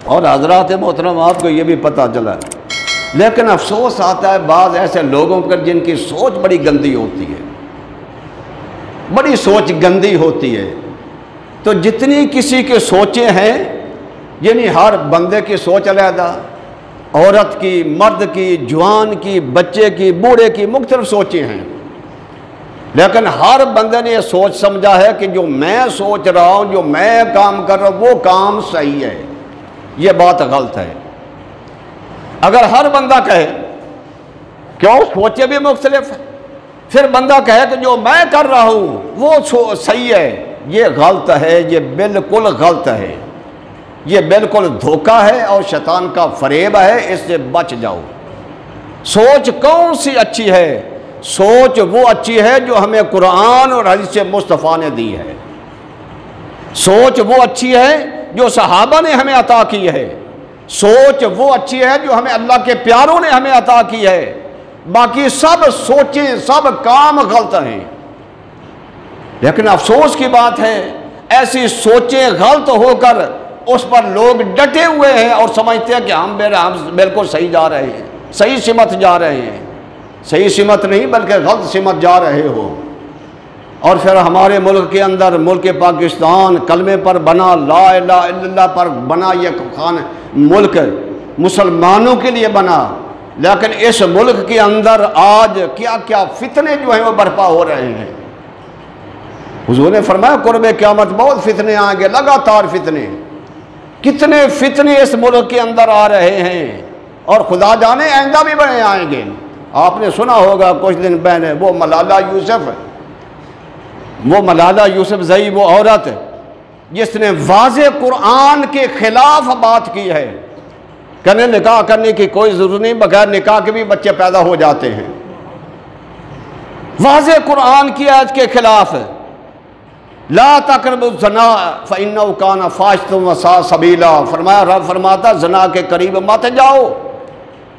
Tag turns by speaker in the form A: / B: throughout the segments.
A: اور حضرات محترم آپ کو یہ بھی پتہ چلا، لیکن افسوس آتا ہے بعض ایسے لوگوں پر جن کی سوچ بڑی گندی ہوتی ہے، بڑی سوچ گندی ہوتی ہے۔ تو جتنی کسی کے سوچیں ہیں، یعنی ہر بندے کی سوچ علیحدہ، عورت کی، مرد کی، جوان کی، بچے کی، بوڑھے کی مختلف سوچیں ہیں، لیکن ہر بندے نے یہ سوچ سمجھا ہے کہ جو میں سوچ رہا ہوں، جو میں کام کر رہا ہوں، وہ کام صحیح ہے۔ یہ بات غلط ہے۔ اگر ہر بندہ کہے، کیوں سوچے بھی مختلف ہے، پھر بندہ کہے کہ جو میں کر رہا ہوں وہ صحیح ہے، یہ غلط ہے، یہ بالکل غلط ہے، یہ بالکل دھوکہ ہے اور شیطان کا فریب ہے، اس سے بچ جاؤ۔ سوچ کون سی اچھی ہے؟ سوچ وہ اچھی ہے جو ہمیں قرآن اور حدیث مصطفیٰ نے دی ہے۔ سوچ وہ اچھی ہے جو صحابہ نے ہمیں عطا کی ہے۔ سوچ وہ اچھی ہے جو ہمیں اللہ کے پیاروں نے ہمیں عطا کی ہے۔ باقی سب سوچیں، سب کام غلط ہیں۔ لیکن افسوس کی بات ہے، ایسی سوچیں غلط ہو کر اس پر لوگ ڈٹے ہوئے ہیں اور سمجھتے ہیں کہ ہم بالکل صحیح جا رہے ہیں، صحیح سمت جا رہے ہیں۔ صحیح سمت نہیں بلکہ غلط سمت جا رہے ہو۔ اور پھر ہمارے ملک کے اندر، ملک پاکستان کلمے پر بنا، لا الہ الا اللہ پر بنا، یہ ملک مسلمانوں کے لیے بنا، لیکن اس ملک کے اندر آج کیا کیا فتنے جو ہیں وہ برپا ہو رہے ہیں۔ حضور نے فرمایا قرب قیامت بہت فتنے آئیں گے، لگاتار فتنے۔ کتنے فتنے اس ملک کے اندر آ رہے ہیں، اور خدا جانے آئندہ بھی بڑے آئیں گے۔ آپ نے سنا ہوگا کچھ دن پہلے وہ ملالہ یوسف زئی، وہ عورت جس نے واضح قرآن کے خلاف بات کی ہے، کہنے نکاح کرنے کی کوئی ضرورت نہیں، بغیر نکاح کے بھی بچے پیدا ہو جاتے ہیں۔ واضح قرآن کی آیت کے خلاف، لا تقربوا الزنا فإنه كان فاحشة وساء سبیلا، فرمایا، رب فرماتا زنا کے قریب مت جاؤ،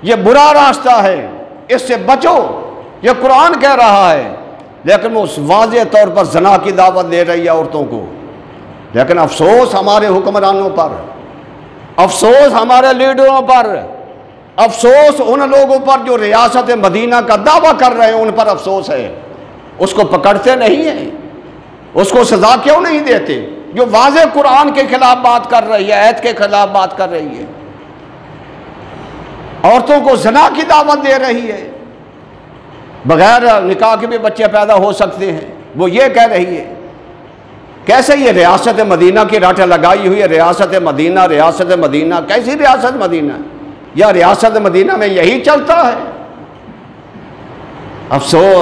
A: یہ برا راستہ ہے، اس سے بچو، یہ قرآن کہہ رہا ہے۔ لیکن وہ واضح طور پر زنا کی دعوت دے رہی ہے عورتوں کو۔ لیکن افسوس ہمارے حکمرانوں پر، افسوس ہمارے لیڈروں پر، افسوس ان لوگوں پر جو ریاست مدینہ کا دعویٰ کر رہے ہیں، ان پر افسوس ہے۔ اس کو پکڑتے نہیں ہیں، اس کو سزا کیوں نہیں دیتے؟ جو واضح قرآن کے خلاف بات کر رہی ہے، آیت کے خلاف بات کر رہی ہے، عورتوں کو زنا کی دعوت دے رہی ہے، بغیر نکاح کے بھی بچے پیدا ہو سکتے ہیں، وہ یہ کہہ رہی ہے۔ کیسے یہ ریاست مدینہ کی رٹ لگائی ہوئی ہے؟ ریاست مدینہ کیسی ریاست مدینہ؟ یا ریاست مدینہ میں یہی چلتا ہے؟ افسوس۔